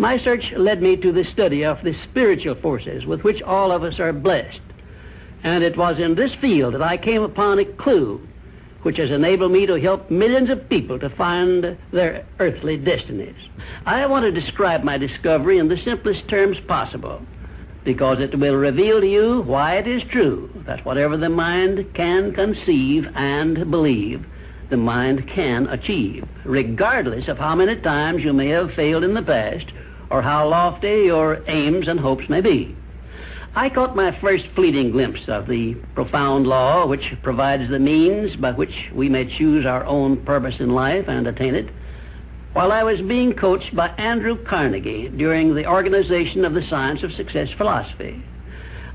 My search led me to the study of the spiritual forces with which all of us are blessed. And it was in this field that I came upon a clue which has enabled me to help millions of people to find their earthly destinies. I want to describe my discovery in the simplest terms possible, because it will reveal to you why it is true that whatever the mind can conceive and believe, the mind can achieve, regardless of how many times you may have failed in the past or how lofty your aims and hopes may be. I caught my first fleeting glimpse of the profound law which provides the means by which we may choose our own purpose in life and attain it, while I was being coached by Andrew Carnegie during the organization of the Science of Success philosophy.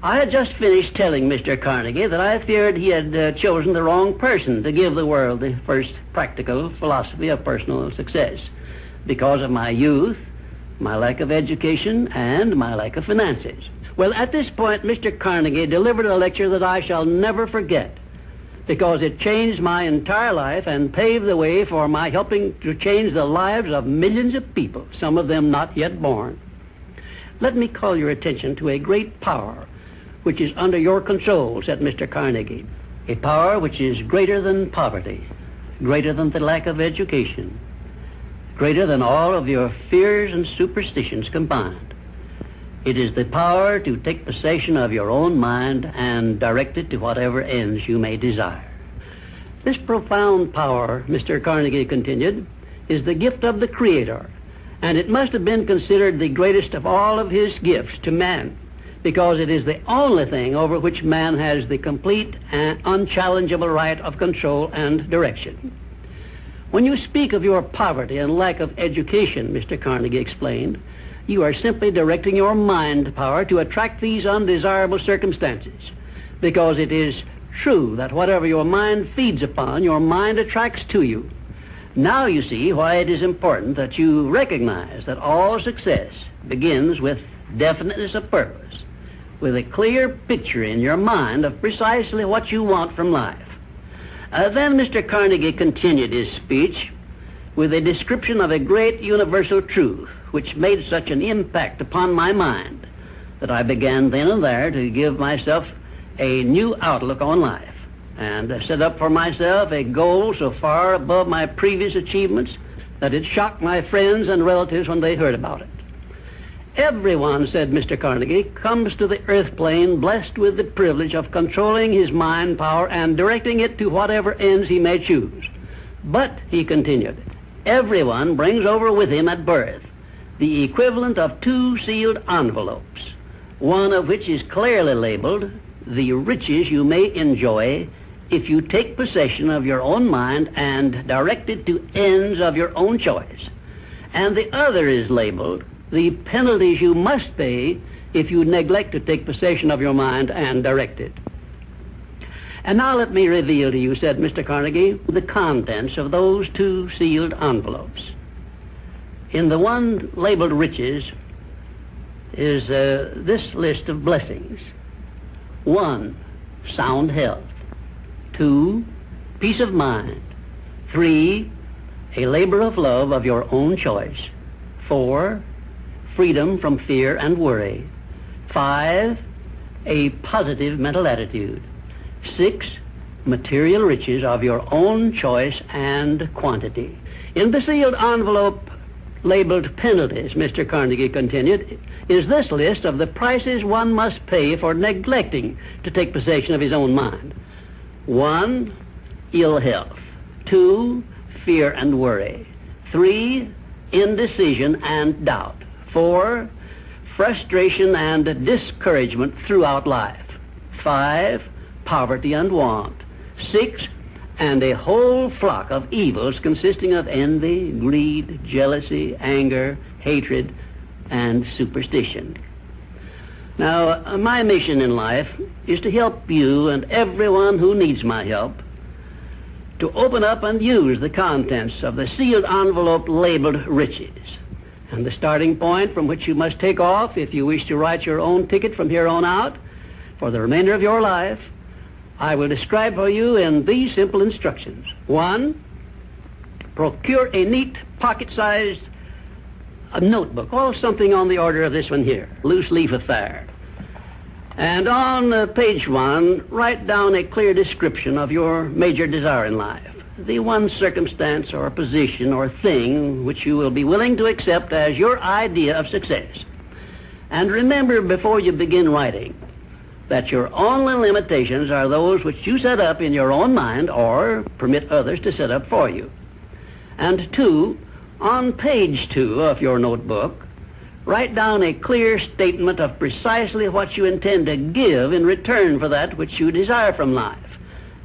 I had just finished telling Mr. Carnegie that I feared he had chosen the wrong person to give the world the first practical philosophy of personal success because of my youth, my lack of education, and my lack of finances. Well, at this point, Mr. Carnegie delivered a lecture that I shall never forget, because it changed my entire life and paved the way for my helping to change the lives of millions of people, some of them not yet born. Let me call your attention to a great power which is under your control, said Mr. Carnegie, a power which is greater than poverty, greater than the lack of education, greater than all of your fears and superstitions combined. It is the power to take possession of your own mind and direct it to whatever ends you may desire. This profound power, Mr. Carnegie continued, is the gift of the Creator, and it must have been considered the greatest of all of his gifts to man, because it is the only thing over which man has the complete and unchallengeable right of control and direction. When you speak of your poverty and lack of education, Mr. Carnegie explained, you are simply directing your mind power to attract these undesirable circumstances, because it is true that whatever your mind feeds upon, your mind attracts to you. Now you see why it is important that you recognize that all success begins with definiteness of purpose, with a clear picture in your mind of precisely what you want from life. Then Mr. Carnegie continued his speech with a description of a great universal truth which made such an impact upon my mind that I began then and there to give myself a new outlook on life and set up for myself a goal so far above my previous achievements that it shocked my friends and relatives when they heard about it. Everyone, said Mr. Carnegie, comes to the earth plane blessed with the privilege of controlling his mind power and directing it to whatever ends he may choose. But, he continued, everyone brings over with him at birth the equivalent of 2 sealed envelopes, one of which is clearly labeled the riches you may enjoy if you take possession of your own mind and direct it to ends of your own choice, and the other is labeled the penalties you must pay if you neglect to take possession of your mind and direct it. And now let me reveal to you, said Mr. Carnegie, the contents of those 2 sealed envelopes. In the one labeled riches is this list of blessings. 1, sound health. 2, peace of mind. 3, a labor of love of your own choice. 4, freedom from fear and worry. 5, a positive mental attitude. 6, material riches of your own choice and quantity. In the sealed envelope labeled penalties, Mr. Carnegie continued, is this list of the prices one must pay for neglecting to take possession of his own mind. 1, ill health. 2, fear and worry. 3, indecision and doubt. 4, frustration and discouragement throughout life. 5, poverty and want. 6, and a whole flock of evils consisting of envy, greed, jealousy, anger, hatred, and superstition. Now, my mission in life is to help you and everyone who needs my help to open up and use the contents of the sealed envelope labeled riches. And the starting point from which you must take off if you wish to write your own ticket from here on out for the remainder of your life, I will describe for you in these simple instructions. 1, procure a neat pocket-sized a notebook, or something on the order of this one here, loose leaf affair. And on page 1, write down a clear description of your major desire in life, the one circumstance or position or thing which you will be willing to accept as your idea of success. And remember before you begin writing that your only limitations are those which you set up in your own mind or permit others to set up for you. And 2, on page 2 of your notebook, write down a clear statement of precisely what you intend to give in return for that which you desire from life.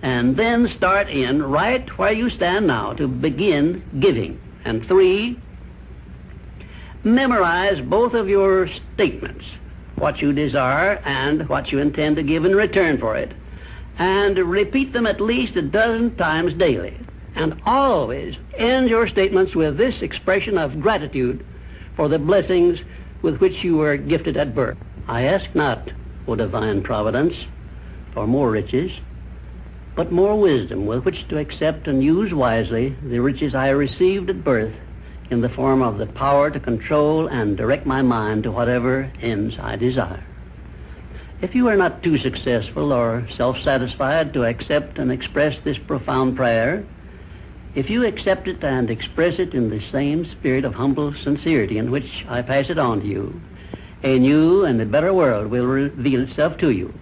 And then start in right where you stand now to begin giving. And 3, memorize both of your statements, what you desire and what you intend to give in return for it, and repeat them at least a dozen times daily. And always end your statements with this expression of gratitude for the blessings with which you were gifted at birth. I ask not, O divine providence, for more riches, but more wisdom with which to accept and use wisely the riches I received at birth in the form of the power to control and direct my mind to whatever ends I desire. If you are not too successful or self-satisfied to accept and express this profound prayer, if you accept it and express it in the same spirit of humble sincerity in which I pass it on to you, a new and a better world will reveal itself to you.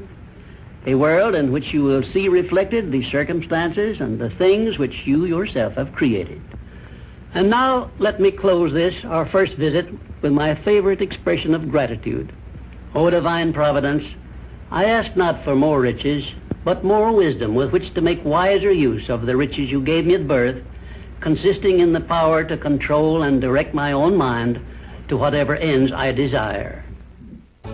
A world in which you will see reflected the circumstances and the things which you yourself have created. And now let me close this, our first visit, with my favorite expression of gratitude. O divine providence, I ask not for more riches, but more wisdom with which to make wiser use of the riches you gave me at birth, consisting in the power to control and direct my own mind to whatever ends I desire.